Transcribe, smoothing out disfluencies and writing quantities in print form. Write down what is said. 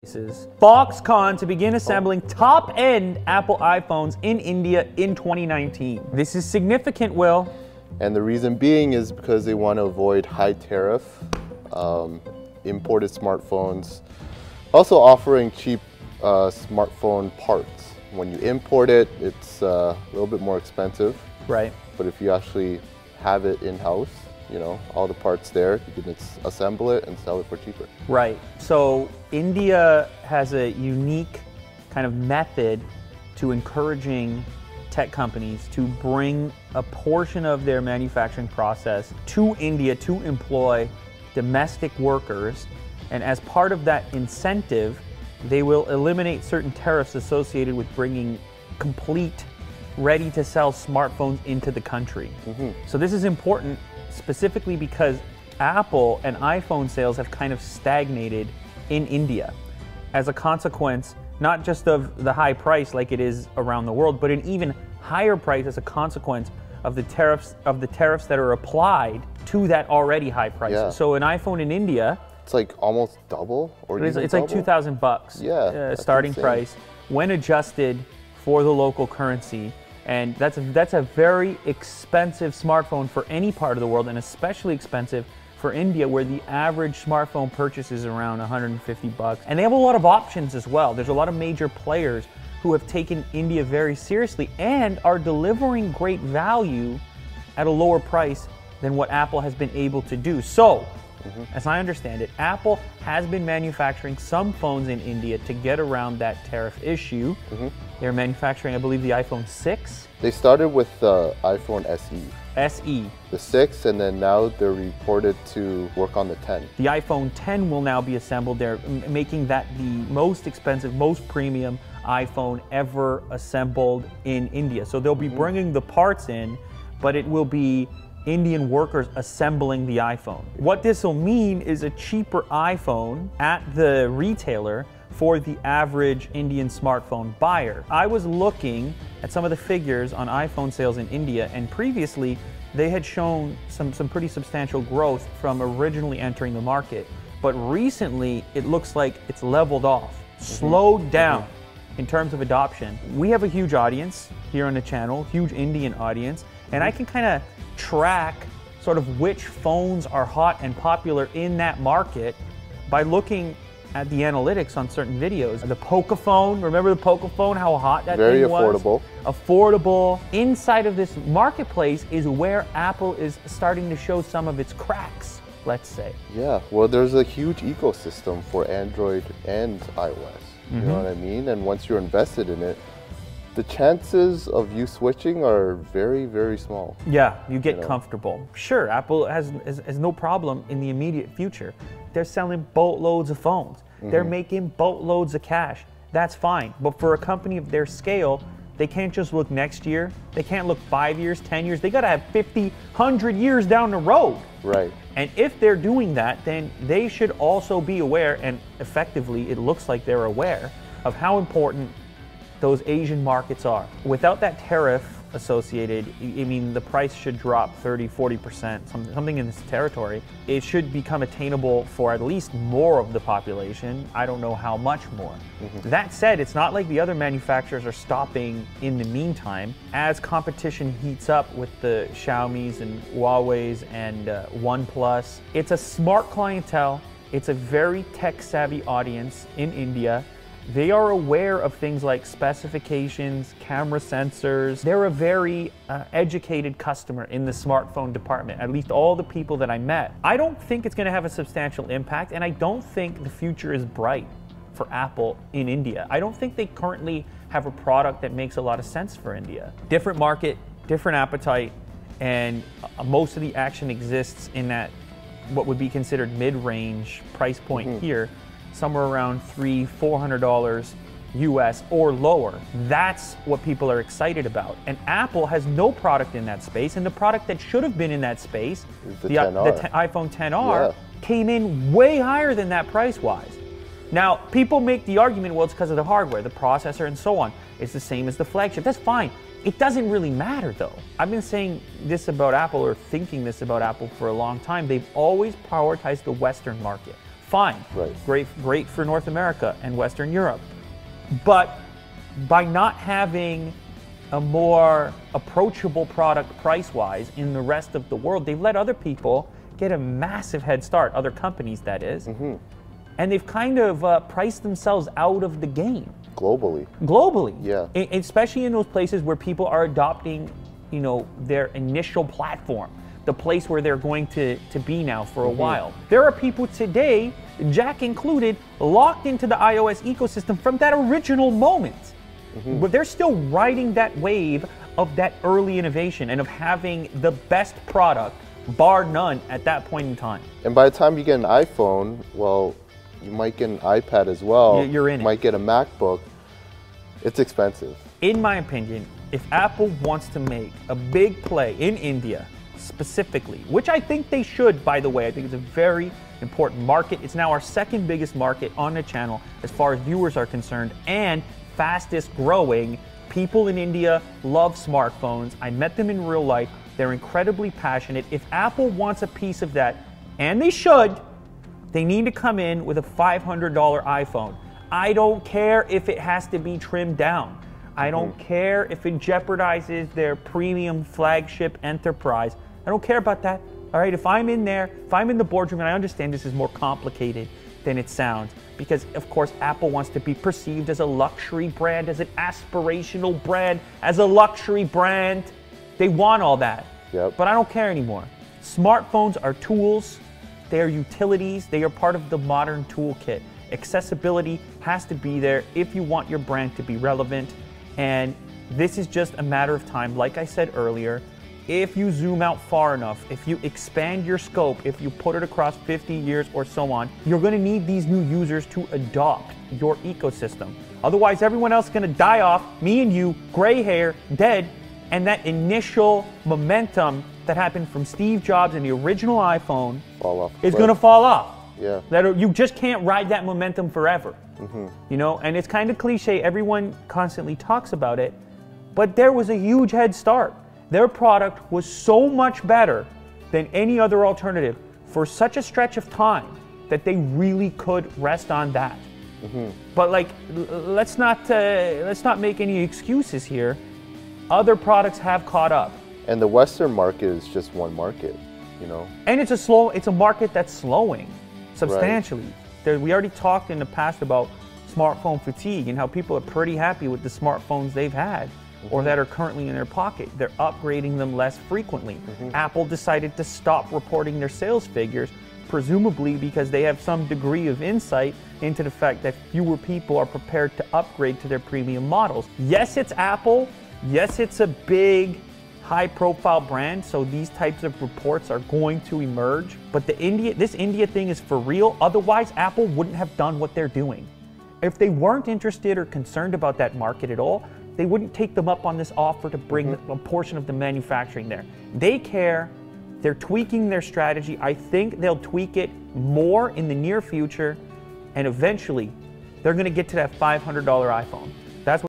Foxconn to begin assembling top-end Apple iPhones in India in 2019. This is significant, Will. And the reason being is because they want to avoid high tariff, imported smartphones, also offering cheap smartphone parts. When you import it, it's a little bit more expensive. Right. But if you actually have it in-house, you know, all the parts there, you can assemble it and sell it for cheaper. Right. So India has a unique kind of method to encouraging tech companies to bring a portion of their manufacturing process to India to employ domestic workers. And as part of that incentive, they will eliminate certain tariffs associated with bringing complete, ready-to-sell smartphones into the country. So this is important specifically because Apple and iPhone sales have kind of stagnated in India as a consequence, not just of the high price like it is around the world, but an even higher price as a consequence of the tariffs that are applied to that already high price. Yeah. So an iPhone in India, it's like almost double, or it's even like double? $2,000. Yeah, starting insane. price when adjusted for the local currency. And that's a very expensive smartphone for any part of the world, and especially expensive for India, where the average smartphone purchase is around $150. And they have a lot of options as well. There's a lot of major players who have taken India very seriously and are delivering great value at a lower price than what Apple has been able to do. So, as I understand it, Apple has been manufacturing some phones in India to get around that tariff issue. They're manufacturing, I believe, the iPhone 6. They started with the iPhone SE. SE. The 6, and then now they're reported to work on the 10. The iPhone 10 will now be assembled. They're making that the most expensive, most premium iPhone ever assembled in India. So they'll be bringing the parts in, but it will be Indian workers assembling the iPhone. What this will mean is a cheaper iPhone at the retailer for the average Indian smartphone buyer. I was looking at some of the figures on iPhone sales in India, and previously they had shown some pretty substantial growth from originally entering the market. But recently it looks like it's leveled off, slowed down in terms of adoption. We have a huge audience here on the channel, huge Indian audience, and I can kind of track sort of which phones are hot and popular in that market by looking at the analytics on certain videos. The Pocophone, remember the Pocophone, how hot that Very thing was? affordable. Affordable. Inside of this marketplace is where Apple is starting to show some of its cracks, let's say. Yeah, well, there's a huge ecosystem for Android and iOS. You know what I mean? And once you're invested in it, the chances of you switching are very, very small. Yeah, you get comfortable. Sure, Apple has no problem in the immediate future. They're selling boatloads of phones. They're making boatloads of cash. That's fine. But for a company of their scale, they can't just look next year. They can't look 5 years, 10 years. They got to have 50, 100 years down the road. Right. And if they're doing that, then they should also be aware, and effectively it looks like they're aware, of how important those Asian markets are. Without that tariff associated, I mean, the price should drop 30, 40%, something in this territory. It should become attainable for at least more of the population. I don't know how much more. That said, it's not like the other manufacturers are stopping in the meantime. As competition heats up with the Xiaomi's and Huawei's and OnePlus, it's a smart clientele. It's a very tech-savvy audience in India. They are aware of things like specifications, camera sensors. They're a very educated customer in the smartphone department, at least all the people that I met. I don't think it's going to have a substantial impact, and I don't think the future is bright for Apple in India. I don't think they currently have a product that makes a lot of sense for India. Different market, different appetite, and most of the action exists in that what would be considered mid-range price point here, somewhere around $300-400 US or lower. That's what people are excited about. And Apple has no product in that space, and the product that should have been in that space, the iPhone XR, came in way higher than that price-wise. Now, people make the argument, well, it's because of the hardware, the processor, and so on. It's the same as the flagship. That's fine. It doesn't really matter, though. I've been saying this about Apple, or thinking this about Apple, for a long time. They've always prioritized the Western market. fine. Right. Great for North America and Western Europe. But by not having a more approachable product price-wise in the rest of the world, they've let other people get a massive head start, other companies that is, and they've kind of priced themselves out of the game. Globally. Yeah. Especially in those places where people are adopting, you know, their initial platform, the place where they're going to be now for a while. There are people today, Jack included, locked into the iOS ecosystem from that original moment. But they're still riding that wave of that early innovation and of having the best product, bar none, at that point in time. And by the time you get an iPhone, well, you might get an iPad as well. You're in it. You might get a MacBook. It's expensive. In my opinion, if Apple wants to make a big play in India specifically, which I think they should, by the way, I think it's a very important market. It's now our second biggest market on the channel as far as viewers are concerned, and fastest growing. People in India love smartphones. I met them in real life. They're incredibly passionate. If Apple wants a piece of that, and they should, they need to come in with a $500 iPhone. I don't care if it has to be trimmed down. I don't care if it jeopardizes their premium flagship enterprise. I don't care about that. All right, if I'm in there, if I'm in the boardroom, and I understand this is more complicated than it sounds, because of course Apple wants to be perceived as a luxury brand, as an aspirational brand, as a luxury brand. They want all that. Yep. But I don't care anymore. Smartphones are tools, they are utilities, they are part of the modern toolkit. Accessibility has to be there if you want your brand to be relevant, and this is just a matter of time. Like I said earlier, if you zoom out far enough, if you expand your scope, if you put it across 50 years or so on, you're going to need these new users to adopt your ecosystem. Otherwise, everyone else is going to die off, me and you, gray hair, dead, and that initial momentum that happened from Steve Jobs and the original iPhone is going to fall off. Yeah. You just can't ride that momentum forever. You know, and it's kind of cliche. Everyone constantly talks about it, but there was a huge head start. Their product was so much better than any other alternative for such a stretch of time that they really could rest on that. But like, let's not make any excuses here. Other products have caught up. And the Western market is just one market, you know. And it's a market that's slowing substantially. We already talked in the past about smartphone fatigue and how people are pretty happy with the smartphones they've had or that are currently in their pocket. They're upgrading them less frequently. Apple decided to stop reporting their sales figures, presumably because they have some degree of insight into the fact that fewer people are prepared to upgrade to their premium models. Yes, it's Apple. Yes, it's a big, high-profile brand, so these types of reports are going to emerge. But this India thing is for real. Otherwise, Apple wouldn't have done what they're doing. If they weren't interested or concerned about that market at all, they wouldn't take them up on this offer to bring a portion of the manufacturing there. They care. They're tweaking their strategy. I think they'll tweak it more in the near future, and eventually they're going to get to that $500 iPhone.